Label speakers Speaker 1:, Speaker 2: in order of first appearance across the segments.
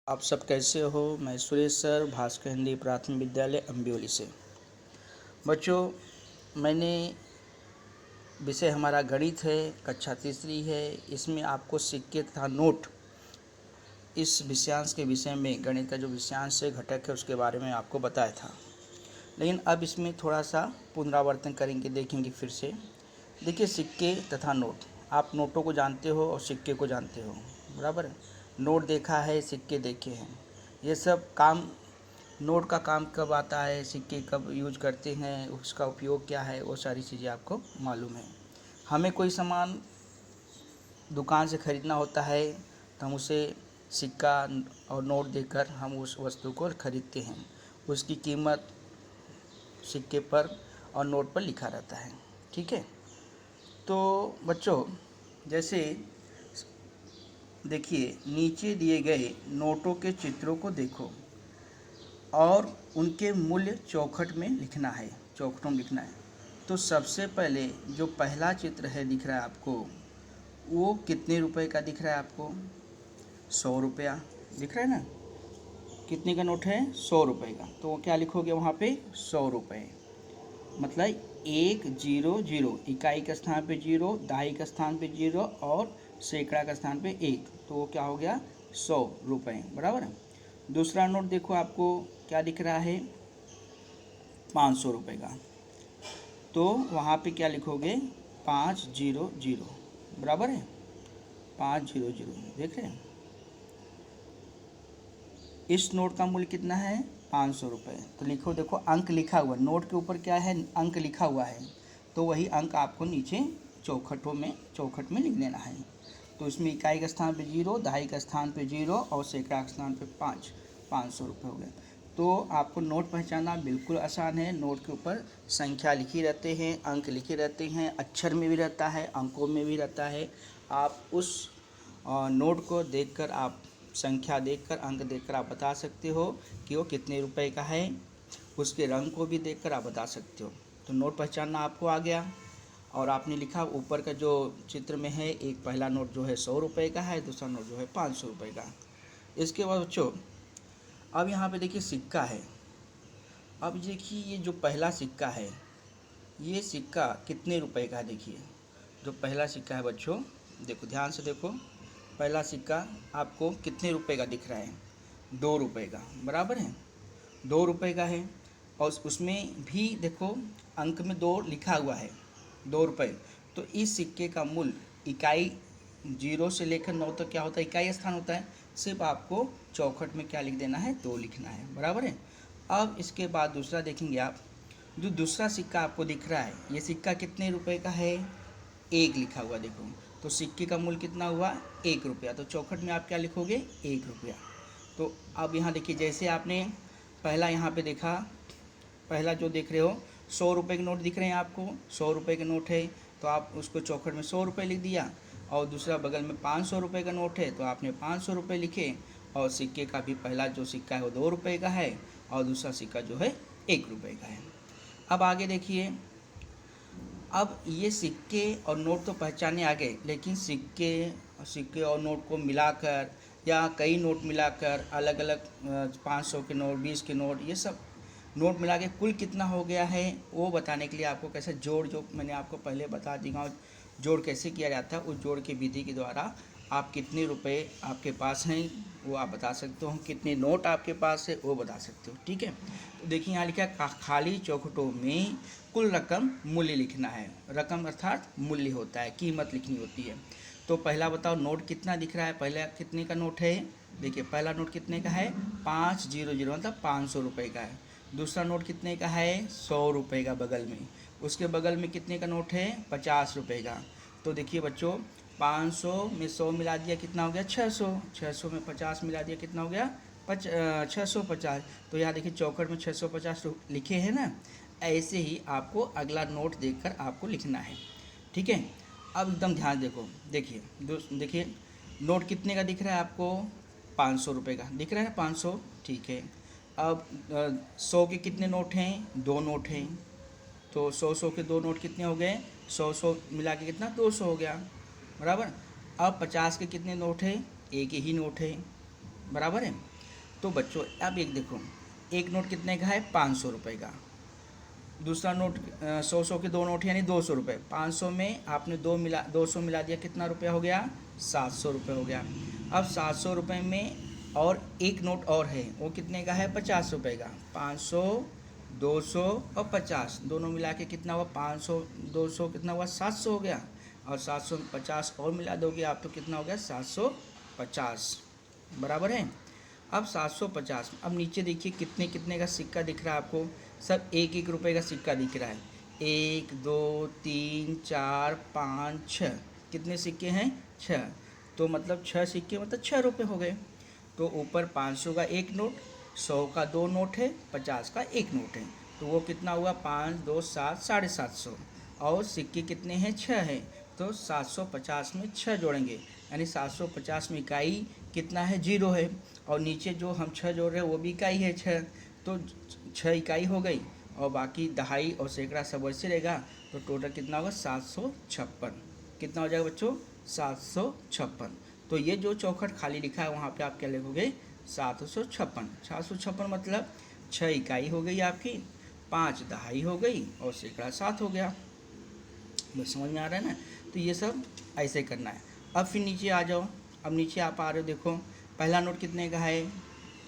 Speaker 1: आप सब कैसे हो। मैं सुरेश सर, भास्कर हिंदी प्राथमिक विद्यालय अम्बियोली से। बच्चों, मैंने विषय हमारा गणित है, कक्षा तीसरी है। इसमें आपको सिक्के तथा नोट, इस विषयांश के विषय में गणित का जो विषयांश है, घटक है, उसके बारे में आपको बताया था। लेकिन अब इसमें थोड़ा सा पुनरावर्तन करेंगे, देखेंगे फिर से। देखिए, सिक्के तथा नोट, आप नोटों को जानते हो और सिक्के को जानते हो, बराबर है। नोट देखा है, सिक्के देखे हैं। ये सब काम, नोट का काम कब आता है, सिक्के कब यूज करते हैं, उसका उपयोग क्या है, वो सारी चीज़ें आपको मालूम है। हमें कोई सामान दुकान से ख़रीदना होता है तो हम उसे सिक्का और नोट देकर हम उस वस्तु को खरीदते हैं। उसकी कीमत सिक्के पर और नोट पर लिखा रहता है, ठीक है। तो बच्चों, जैसे देखिए, नीचे दिए गए नोटों के चित्रों को देखो और उनके मूल्य चौखट में लिखना है, चौखटों में लिखना है। तो सबसे पहले जो पहला चित्र है दिख रहा है आपको, वो कितने रुपए का दिख रहा है आपको? 100 रुपया दिख रहा है ना। कितने का नोट है? 100 रुपये का। तो क्या लिखोगे वहाँ पे? 100 रुपये। मतलब 100, इकाई के स्थान पे 0, दहाई के स्थान पे 0 और सैकड़ा के स्थान पे 1, तो वो क्या हो गया? 100 रुपये, बराबर है। दूसरा नोट देखो, आपको क्या दिख रहा है? 500 रुपये का। तो वहाँ पे क्या लिखोगे? 500, बराबर है। 500, देख रहे हैं। इस नोट का मूल्य कितना है? 500 रुपये। तो लिखो, देखो अंक लिखा हुआ, नोट के ऊपर क्या है? अंक लिखा हुआ है। तो वही अंक आपको नीचे चौखट में लिख देना है। तो इसमें इकाई के स्थान पे 0, दहाई के स्थान पे 0 और सैकड़ा के स्थान पे 500 रुपये हो गए। तो आपको नोट पहचानना बिल्कुल आसान है। नोट के ऊपर संख्या लिखी रहते हैं, अंक लिखे रहते हैं, अक्षर में भी रहता है, अंकों में भी रहता है। आप उस नोट को देखकर, आप संख्या देखकर, अंक देखकर आप बता सकते हो कि वो कितने रुपए का है। उसके रंग को भी देखकर आप बता सकते हो। तो नोट पहचानना आपको आ गया। और आपने लिखा ऊपर का जो चित्र में है, एक पहला नोट जो है 100 रुपये का है, दूसरा नोट जो है 500 रुपये का। इसके बाद बच्चों, अब यहाँ पे देखिए सिक्का है। अब देखिए, ये जो पहला सिक्का है, ये सिक्का कितने रुपए का है? देखिए, जो पहला सिक्का है बच्चों, देखो ध्यान से देखो। पहला सिक्का आपको कितने रुपए का दिख रहा है? 2 रुपये का, बराबर है। 2 रुपये का है। और उसमें भी देखो अंक में 2 लिखा हुआ है, 2 रुपये। तो इस सिक्के का मूल्य, इकाई 0 से लेकर 9 तक क्या होता है? इकाई स्थान होता है। सिर्फ आपको चौखट में क्या लिख देना है? 2 लिखना है, बराबर है। अब इसके बाद दूसरा देखेंगे आप। जो दूसरा सिक्का आपको दिख रहा है, ये सिक्का कितने रुपए का है? 1 लिखा हुआ, देखो। तो सिक्के का मूल्य कितना हुआ? 1 रुपया। तो चौखट में आप क्या लिखोगे? 1 रुपया। तो अब यहाँ देखिए, जैसे आपने पहला यहाँ पे देखा, पहला जो देख रहे हो 100 रुपये के नोट दिख रहे हैं आपको, 100 रुपये के नोट है, तो आप उसको चौखट में 100 रुपये लिख दिया। और दूसरा बगल में 500 रुपये का नोट है, तो आपने 500 रुपये लिखे। और सिक्के का भी पहला जो सिक्का है वो 2 रुपये का है, और दूसरा सिक्का जो है 1 रुपये का है। अब आगे देखिए, अब ये सिक्के और नोट तो पहचाने आ गए, लेकिन सिक्के और नोट को मिलाकर या कई नोट मिलाकर, अलग अलग 500 के नोट, 20 के नोट, ये सब नोट मिला के कुल कितना हो गया है, वो बताने के लिए आपको कैसे जोड़, जो मैंने आपको पहले बता दिया, जोड़ कैसे किया जाता है, उस जोड़ की विधि के द्वारा आप कितने रुपए आपके पास हैं वो आप बता सकते हो, कितने नोट आपके पास है वो बता सकते हो, ठीक है। तो देखिए यहाँ लिखा है, खाली चौखटों में कुल रकम मूल्य लिखना है। रकम अर्थात मूल्य होता है, कीमत लिखनी होती है। तो पहला बताओ, नोट कितना दिख रहा है? पहला कितने का नोट है? देखिए, पहला नोट कितने का है? 500, मतलब 500 रुपये का है। दूसरा नोट कितने का है? 100 रुपये का बगल में। उसके बगल में कितने का नोट है? 50 रुपये का। तो देखिए बच्चों, 500 में 100 मिला दिया, कितना हो गया? 600। 600 में 50 मिला दिया, कितना हो गया? 650। तो यहाँ देखिए चौखट में 650 लिखे हैं ना। ऐसे ही आपको अगला नोट देखकर आपको लिखना है, ठीक है। अब एकदम ध्यान देखो, देखिए देखिए, नोट कितने का दिख रहा है आपको? 500 रुपये का दिख रहा है ना, 500, ठीक है। अब 100 के कितने नोट हैं? 2 नोट हैं। तो 100 के 2 नोट कितने हो गए? 100 मिला के कितना? 200 हो गया, बराबर। अब 50 के कितने नोट हैं? एक ही नोट है, बराबर है। तो बच्चों अब एक देखो, एक नोट कितने का है, 500 रुपये का। दूसरा नोट 100 के दो नोट यानी 200 रुपये। 500 में आपने 200 मिला दिया, कितना रुपया हो गया, 700 रुपये हो गया। अब 700 रुपये में और एक नोट और है, वो कितने का है, 50 रुपये का। 500, 200 और 50 दोनों मिला के कितना हुआ, 500 200 कितना हुआ, 700 हो गया। और 700 में 50 और मिला दोगे आप तो कितना हो गया, 750, बराबर है। अब 750, अब नीचे देखिए कितने कितने का सिक्का दिख रहा है आपको, सब एक एक रुपये का सिक्का दिख रहा है। 1 2 3 4 5 6, कितने सिक्के हैं, 6। तो मतलब 6 सिक्के मतलब 6 रुपये हो गए। तो ऊपर 500 का एक नोट, 100 का 2 नोट है, 50 का एक नोट है। तो वो कितना हुआ, 5 2 7 750। और सिक्के कितने हैं, 6 हैं। तो 750 में 6 जोड़ेंगे, यानी 750 में इकाई कितना है, 0 है। और नीचे जो हम 6 जोड़ रहे हैं वो भी इकाई है 6, तो 6 इकाई हो गई। और बाकी दहाई और सैकड़ा सब वैसे रहेगा। तो टोटल कितना होगा, 756। कितना हो जाएगा बच्चों, 756। तो ये जो चौखट खाली लिखा है वहाँ पे आप क्या लिखोगे, 756। 756 मतलब 6 इकाई हो गई आपकी, 5 दहाई हो गई और सैकड़ा 7 हो गया। बस समझ में आ रहा है ना। तो ये सब ऐसे करना है। अब फिर नीचे आ जाओ। अब नीचे आप आ रहे हो, देखो पहला नोट कितने का है,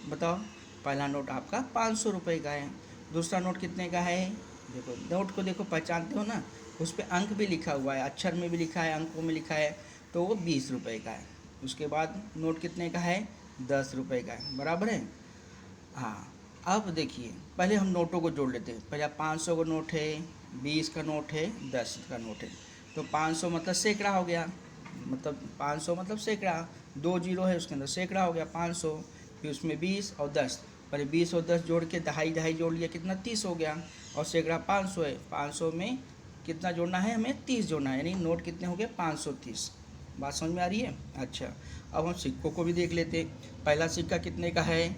Speaker 1: बताओ। पहला नोट आपका 500 रुपये का है। दूसरा नोट कितने का है, देखो नोट को देखो पहचानते हो ना, उस पर अंक भी लिखा हुआ है, अक्षर में भी लिखा है, अंकों में लिखा है। तो वो 20 रुपये का है। उसके बाद नोट कितने का है, 10 रुपये का है, बराबर है। हाँ, अब देखिए पहले हम नोटों को जोड़ लेते हैं। पहले 500 का नोट है, 20 का नोट है, 10 का नोट है। तो 500 मतलब सैकड़ा हो गया, मतलब 500 मतलब सैकड़ा, 2 जीरो है उसके अंदर, सैकड़ा हो गया 500। फिर उसमें 20 और 10, पहले 20 और 10 जोड़ के दहाई दहाई जोड़ लिया, कितना 30 हो गया। और सैकड़ा 500 है, 500 में कितना जोड़ना है, हमें 30 जोड़ना है, यानी नोट कितने हो गए, 530। बात समझ में आ रही है। अच्छा, अब हम सिक्कों को भी देख लेते। पहला सिक्का कितने का है,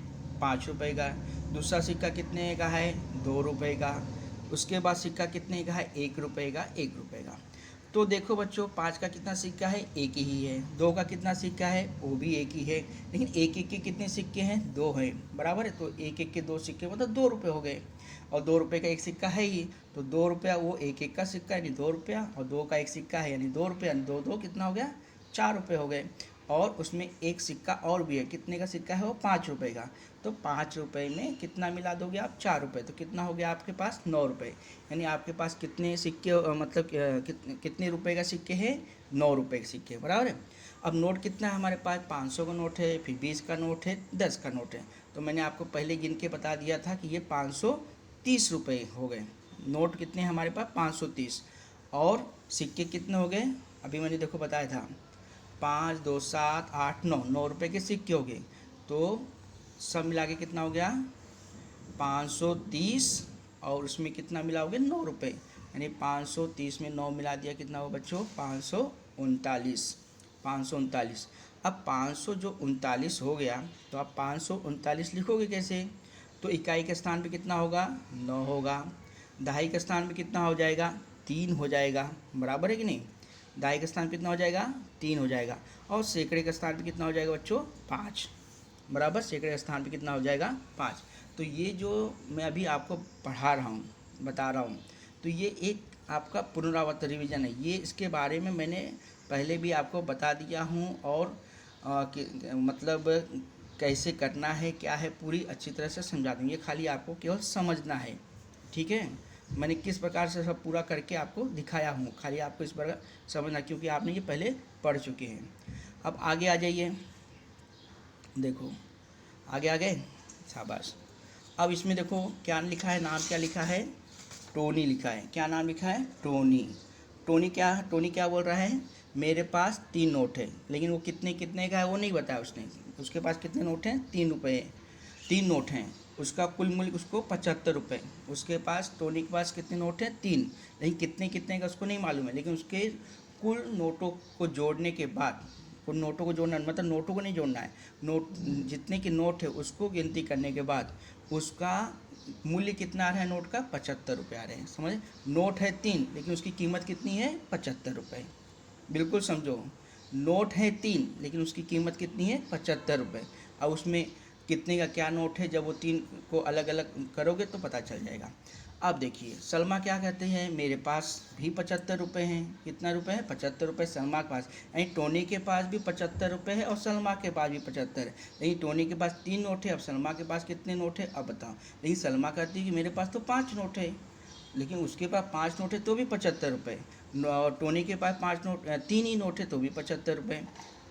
Speaker 1: 5 रुपये का। दूसरा सिक्का कितने का है, 2 रुपये का। उसके बाद सिक्का कितने का है, 1 रुपये का, 1 रुपये का। तो देखो बच्चों, 5 का कितना सिक्का है, एक ही है। 2 का कितना सिक्का है, वो भी एक ही है। लेकिन एक एक के कितने सिक्के हैं, 2 हैं, बराबर है। तो एक एक के 2 सिक्के मतलब 2 रुपये हो गए। और 2 रुपये का एक सिक्का है ही, तो 2 रुपया वो एक एक का सिक्का यानी 2 रुपया, और 2 का एक सिक्का है यानी 2 रुपया, यानी 2 2 कितना हो गया, 4 रुपये हो गए। और उसमें एक सिक्का और भी है, कितने का सिक्का है वो, 5 रुपये का। तो 5 रुपये में कितना मिला दोगे आप, 4 रुपये। तो कितना हो गया आपके पास, 9 रुपये। यानी आपके पास कितने सिक्के मतलब कितने रुपए का सिक्के हैं, 9 रुपये के सिक्के, बराबर है। अब नोट कितना है हमारे पास, 500 का नोट है, फिर 20 का नोट है, 10 का नोट है। तो मैंने आपको पहले गिन के बता दिया था कि ये 530 रुपये हो गए। नोट कितने हैं हमारे पास, 530। और सिक्के कितने हो गए, अभी मैंने देखो बताया था, 5 2 7 8 9, 9 रुपये के सिक्के हो गए। तो सब मिला के कितना हो गया, 530। और उसमें कितना मिलाओगे, 9 रुपये, यानी 530 में 9 मिला दिया, कितना हो बच्चों, 539। 539। अब 539 हो गया, तो आप 539 लिखोगे कैसे। तो इकाई के स्थान पे कितना होगा, 9 होगा। दहाई के स्थान पे कितना हो जाएगा, 3 हो जाएगा, बराबर है कि नहीं। दहाई के स्थान पे कितना हो जाएगा, 3 हो जाएगा। और सैकड़े के स्थान पे कितना हो जाएगा बच्चों, 5, बराबर। सैकड़े के स्थान पे कितना हो जाएगा, 5। तो ये जो मैं अभी आपको पढ़ा रहा हूँ, बता रहा हूँ, तो ये एक आपका पुनरावृत्त रिवीजन है। ये इसके बारे में मैंने पहले भी आपको बता दिया हूँ, और मतलब कैसे करना है, क्या है, पूरी अच्छी तरह से समझा दूँ। ये खाली आपको केवल समझना है, ठीक है। मैंने किस प्रकार से सब पूरा करके आपको दिखाया हूँ, खाली आपको इस प्रकार समझना, क्योंकि आपने ये पहले पढ़ चुके हैं। अब आगे आ जाइए, देखो आगे आ गए, शाबाश। अब इसमें देखो क्या लिखा है, नाम क्या लिखा है, टोनी लिखा है। क्या नाम लिखा है, टोनी। टोनी क्या बोल रहा है, मेरे पास 3 नोट है, लेकिन वो कितने कितने का है वो नहीं बताया उसने। उसके पास कितने नोट हैं, 3 रुपये, 3 नोट हैं। उसका कुल मूल्य उसको 75 रुपये। उसके पास, टोनी के पास कितने नोट हैं, 3, लेकिन कितने कितने का उसको नहीं मालूम है। लेकिन उसके कुल नोटों को जोड़ने के बाद, उन नोटों को जोड़ना मतलब नोटों को नहीं जोड़ना है, नोट जितने के नोट है उसको गिनती करने के बाद उसका मूल्य कितना आ रहा है, नोट का 75 रुपये आ रहे हैं। समझ, नोट है 3 लेकिन उसकी कीमत कितनी है, 75 रुपये। बिल्कुल समझो, नोट है 3 लेकिन उसकी कीमत कितनी है, 75 रुपये। अब उसमें कितने का क्या नोट है, जब वो तीन को अलग अलग करोगे तो पता चल जाएगा। अब देखिए सलमा क्या कहते हैं, मेरे पास भी 75 रुपये हैं। कितना रुपये है, 75 रुपये सलमा के पास। यानी टोनी के पास भी 75 रुपये है और सलमा के पास भी 75 है। लेकिन टोनी के पास 3 नोट है, अब सलमा के पास कितने नोट है अब बताओ। लेकिन सलमा कहती है कि मेरे पास तो 5 नोट है, लेकिन उसके पास 5 नोट है तो भी 75 रुपये, और टोनी के पास 5 नोट 3 ही नोट है तो भी 75 रुपये।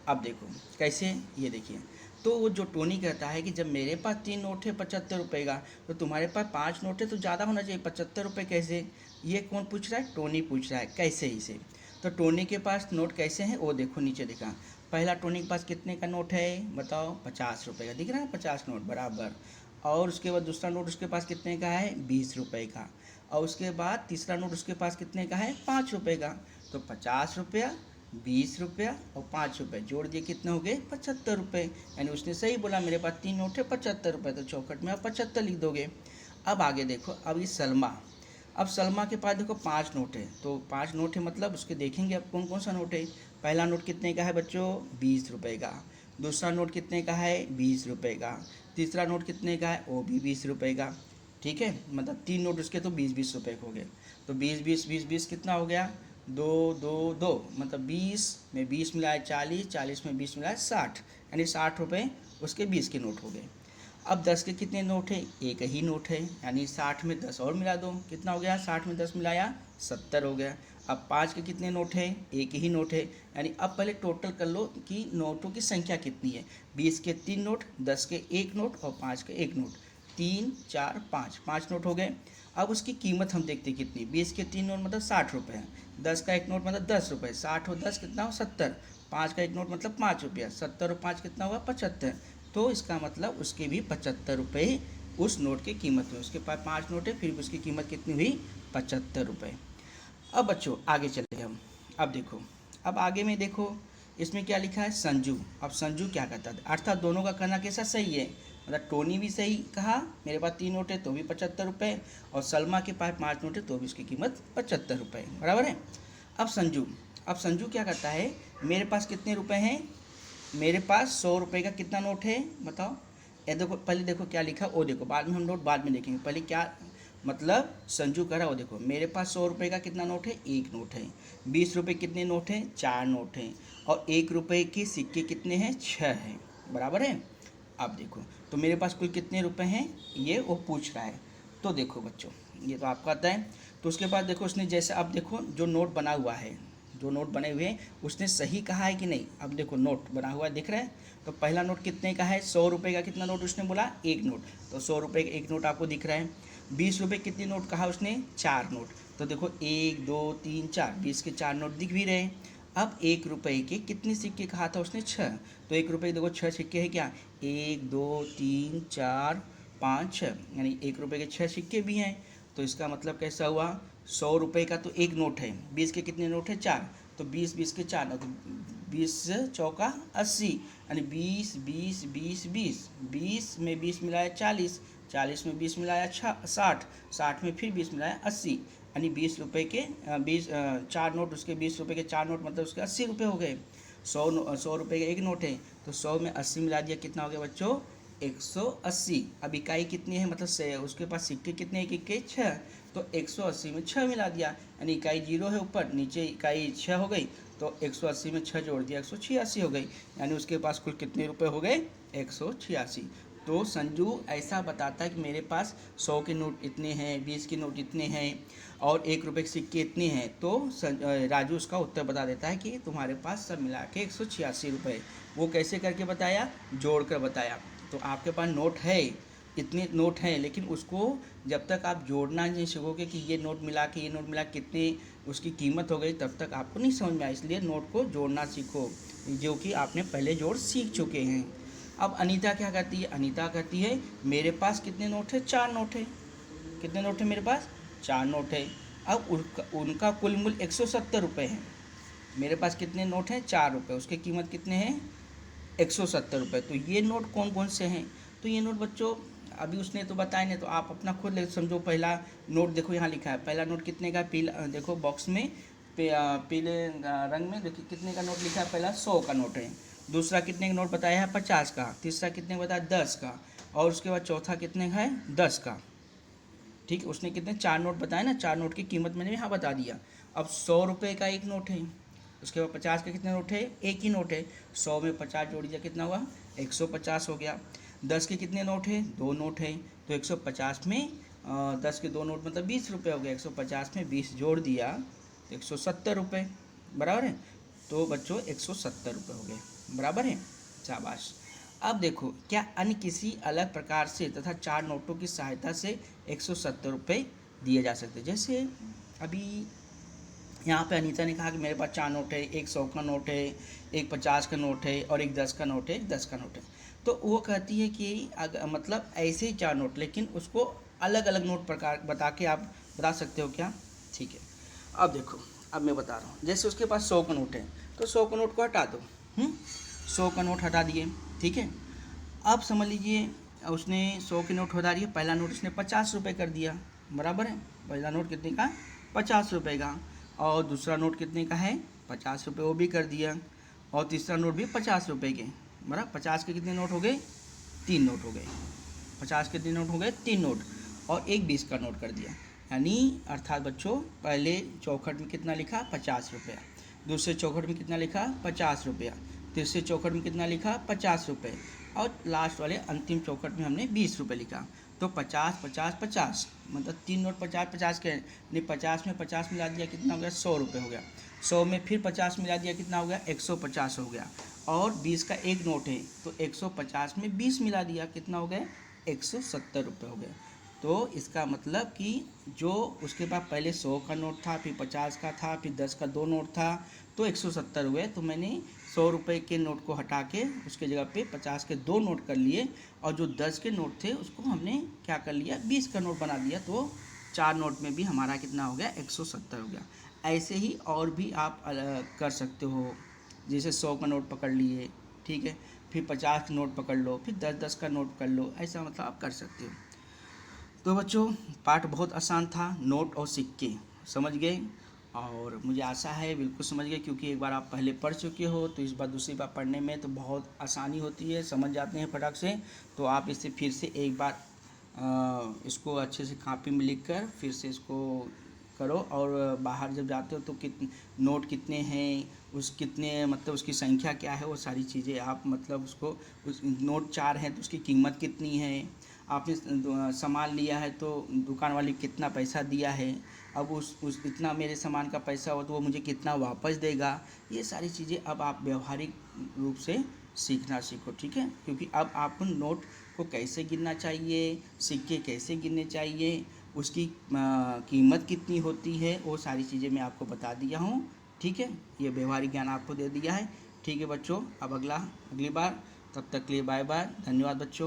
Speaker 1: अब देखो कैसे, ये देखिए, तो वो जो टोनी कहता है कि जब मेरे पास 3 नोट है 75 रुपये का, तो तुम्हारे पास 5 नोट है तो ज़्यादा होना चाहिए, 75 रुपये कैसे। ये कौन पूछ रहा है, टोनी पूछ रहा है, कैसे इसे। तो टोनी के पास नोट कैसे हैं वो देखो नीचे देखा। पहला टोनी के पास कितने का नोट है बताओ, 50 रुपये का, दिख रहा है 50 नोट बराबर। और उसके बाद दूसरा नोट उसके पास कितने का है, 20 रुपये का। और उसके बाद तीसरा नोट उसके पास कितने का है, 5 रुपये का। तो 50 रुपया, 20 रुपया और 5 रुपये जोड़ दिए कितने हो गए, 75 रुपये। यानी उसने सही बोला, मेरे पास 3 नोट है 75 रुपये, तो चौखट में आप 75 लिख दोगे। अब आगे देखो, अब ये सलमा, अब सलमा के पास देखो 5 नोट है, तो 5 नोट है मतलब उसके देखेंगे अब कौन कौन सा नोट है। पहला नोट कितने का है बच्चों, 20 रुपये का। दूसरा नोट कितने का है, 20 रुपये का। तीसरा नोट कितने का है, वो भी 20 रुपये का। ठीक है, मतलब 3 नोट उसके तो 20-20 रुपये हो गए। तो 20-20 कितना हो गया, 2-2-2, मतलब 20 में 20 मिलाए 40, 40 में 20 मिलाए 60, यानी 60 रुपये उसके 20 के नोट हो गए। अब 10 के कितने नोट है, एक ही नोट है, यानी 60 में 10 और मिला दो, कितना हो गया, 60 में 10 मिलाया 70 हो गया। अब 5 के कितने नोट है, एक ही नोट है, यानी अब पहले टोटल कर लो कि नोटों की संख्या कितनी है। 20 के 3 नोट, 10 के 1 नोट और 5 के 1 नोट, 3 4 5, 5 नोट हो गए। अब उसकी कीमत हम देखते कितनी, 20 के 3 नोट मतलब 60 रुपये, 10 का 1 नोट मतलब 10 रुपये, 60 और 10 कितना हो 70, 5 का 1 नोट मतलब 5 रुपया, 70 और 5 कितना हुआ 75। तो इसका मतलब उसके भी 75 रुपये उस नोट की कीमत में, उसके पास 5 नोट है फिर भी उसकी कीमत कितनी हुई, 75 रुपये। अब बच्चों आगे चले हम, अब देखो, अब आगे में देखो इसमें क्या लिखा है, संजू। अब संजू क्या कहता है, अर्थात दोनों का कहना कैसा सही है, मतलब टोनी भी सही कहा, मेरे पास 3 नोट है तो भी 75 रुपये, और सलमा के पास 5 नोट है तो भी उसकी कीमत 75 रुपये, बराबर है। अब संजू क्या कहता है, मेरे पास कितने रुपए हैं, मेरे पास 100 रुपये का कितना नोट है बताओ। ये देखो पहले देखो क्या लिखा, वो देखो, बाद में हम नोट बाद में देखेंगे, पहले क्या मतलब संजू कह रहा, वो देखो मेरे पास 100 रुपये का कितना नोट है, एक नोट है। 20 रुपये कितने नोट हैं, 4 नोट हैं। और 1 रुपये के सिक्के कितने हैं, 6 हैं, बराबर है। अब देखो, तो मेरे पास कुल कितने रुपए हैं ये वो पूछ रहा है। तो देखो बच्चों, ये तो आपको आता है। तो उसके बाद देखो उसने जैसे, अब देखो जो नोट बना हुआ है, जो नोट बने हुए हैं उसने सही कहा है कि नहीं। अब देखो नोट बना हुआ दिख रहा है, तो पहला नोट कितने का है, 100 रुपये का कितना नोट उसने बोला, एक नोट, तो 100 रुपये का एक नोट आपको दिख रहा है। 20 रुपये कितने नोट कहा उसने, 4 नोट, तो देखो 1 2 3 4, 20 के 4 नोट दिख भी रहे। अब 1 रुपये के कितने सिक्के कहा था उसने, 6, तो 1 रुपये देखो 6 सिक्के हैं क्या, 1 2 3 4 5 6, यानी 1 रुपये के 6 सिक्के भी हैं। तो इसका मतलब कैसा हुआ, 100 रुपये का तो एक नोट है, 20 के कितने नोट है, 4, तो 20 20 के 4 नोट, 20 चौका 80, यानी 20 20 20 20, 20 में 20 मिलाया 40, 40 में 20 मिलाया 60, 60 में फिर 20 मिलाया 80, यानी 20 रुपये के 4 नोट उसके, 20 रुपये के 4 नोट मतलब उसके 80 रुपये हो गए। 100 रुपये का एक नोट है, तो 100 में 80 मिला दिया, कितना हो गया बच्चों, 180। अब इकाई कितनी है, मतलब उसके पास सिक्के कितने, एक इक्के 6, तो 180 में 6 मिला दिया, यानी इकाई 0 है ऊपर, नीचे इकाई 6 हो गई, तो 180 में 6 जोड़ दिया 186 हो गई, यानी उसके पास कुल कितने रुपए हो गए, 186। तो संजू ऐसा बताता है कि मेरे पास 100 के नोट इतने हैं, 20 के नोट इतने हैं और 1 रुपये के सिक्के इतने हैं। तो राजू उसका उत्तर बता देता है कि तुम्हारे पास सब मिला के 186 रुपये। वो कैसे करके बताया, जोड़ कर बताया। तो आपके पास नोट है, इतने नोट हैं, लेकिन उसको जब तक आप जोड़ना नहीं सीखोगे कि ये नोट मिला के ये नोट मिला कितने उसकी कीमत हो गई, तब तक आपको नहीं समझ में आए। इसलिए नोट को जोड़ना सीखो, जो कि आपने पहले जोड़ सीख चुके हैं। अब अनीता क्या कहती है, अनीता कहती है मेरे पास कितने नोट है, 4 नोट है। कितने नोट है मेरे पास, 4 नोट है। अब उनका कुल मूल्य 170 रुपये है। मेरे पास कितने नोट हैं, 4 रुपये, उसकी कीमत कितने हैं, 170 रुपये। तो ये नोट कौन कौन से हैं, तो ये नोट बच्चों अभी उसने तो बताया नहीं, तो आप अपना खुद समझो। पहला नोट देखो यहाँ लिखा है, पहला नोट कितने का, पीला देखो बॉक्स में पीले रंग में देखिए कितने का नोट लिखा है, पहला 100 का नोट है। दूसरा कितने का नोट बताया है 50 का, तीसरा कितने का बताया 10 का, और उसके बाद चौथा कितने का है 10 का। ठीक है, उसने कितने 4 नोट बताए ना, 4 नोट की कीमत मैंने यहाँ बता दिया। अब 100 रुपये का एक नोट है, उसके बाद 50 का कितने नोट है, एक ही नोट है, 100 में 50 जोड़ दिया कितना हुआ 150 हो गया। 10 के कितने नोट है, 2 नोट है, तो 150 में 10 के 2 नोट मतलब 20 रुपये हो गया, 150 में 20 जोड़ दिया तो 170 रुपये, बराबर है। तो बच्चों 170 रुपये हो गए, बराबर है, शाबाश। अब देखो क्या अन्य किसी अलग प्रकार से तथा 4 नोटों की सहायता से 170 रुपये दिए जा सकते। जैसे अभी यहाँ पे अनीता ने कहा कि मेरे पास 4 नोट है, एक 100 का नोट है, एक 50 का नोट है और एक 10 का नोट है, एक 10 का नोट है। तो वो कहती है कि मतलब ऐसे ही 4 नोट, लेकिन उसको अलग अलग नोट प्रकार बता के आप बता सकते हो क्या? ठीक है, अब देखो, अब मैं बता रहा हूँ। जैसे उसके पास 100 का नोट है, तो 100 का नोट को हटा दो, 100 का नोट हटा दिए, ठीक है। अब समझ लीजिए उसने 100 के नोट हटा दिए, पहला नोट उसने 50 रुपये कर दिया, बराबर है। पहला नोट कितने का, 50 रुपये का, और दूसरा नोट कितने का है 50 रुपये, वो भी कर दिया, और तीसरा नोट भी 50 रुपये के, बराबर। 50 के कितने नोट हो गए, 3 नोट हो गए, 50 के 3 नोट हो गए, 3 नोट, और एक 20 का नोट कर दिया। यानी अर्थात बच्चों पहले चौखट में कितना लिखा 50 रुपया, दूसरे चौखट में कितना लिखा 50 रुपया, तीसरे चौखट में कितना लिखा 50 रुपये, और लास्ट वाले अंतिम चौखट में हमने 20 रुपये लिखा। तो 50 50 50 मतलब 3 नोट 50 50 के, नहीं 50 में 50 मिला दिया कितना हो गया 100 रुपये हो गया, 100 में फिर 50 मिला दिया कितना हो गया 150 हो गया, और 20 का एक नोट है तो 150 में 20 मिला दिया कितना हो गया 170 रुपये हो गए। तो इसका मतलब कि जो उसके पास पहले 100 का नोट था, फिर 50 का था, फिर 10 का 2 नोट था, तो 170 हुए। तो मैंने 100 रुपये के नोट को हटा के उसके जगह पे 50 के 2 नोट कर लिए, और जो 10 के नोट थे उसको हमने क्या कर लिया 20 का नोट बना दिया, तो 4 नोट में भी हमारा कितना हो गया 170 हो गया। ऐसे ही और भी आप कर सकते हो, जैसे 100 का नोट पकड़ लिए, ठीक है, फिर 50 का नोट पकड़ लो, फिर 10 का नोट पकड़ लो, ऐसा मतलब आप कर सकते हो। तो बच्चों पाठ बहुत आसान था, नोट और सिक्के समझ गए, और मुझे आशा है बिल्कुल समझ गए, क्योंकि एक बार आप पहले पढ़ चुके हो तो इस बार दूसरी बार पढ़ने में तो बहुत आसानी होती है, समझ जाते हैं फटाक से। तो आप इसे फिर से एक बार इसको अच्छे से कापी में लिख कर फिर से इसको करो, और बाहर जब जाते हो तो नोट कितने हैं, उस कितने मतलब उसकी संख्या क्या है, वो सारी चीज़ें आप मतलब उसको, उस नोट 4 हैं तो उसकी कीमत कितनी है, आपने सामान लिया है तो दुकान वाले कितना पैसा दिया है, अब उस इतना मेरे सामान का पैसा हो तो वो मुझे कितना वापस देगा, ये सारी चीज़ें अब आप व्यवहारिक रूप से सीखना सीखो, ठीक है। क्योंकि अब आपको नोट को कैसे गिनना चाहिए, सिक्के कैसे गिनने चाहिए, उसकी कीमत कितनी होती है, वो सारी चीज़ें मैं आपको बता दिया हूँ, ठीक है। ये व्यवहारिक ज्ञान आपको दे दिया है, ठीक है बच्चों। अब अगली बार, तब तक के लिए बाय बाय, धन्यवाद बच्चों।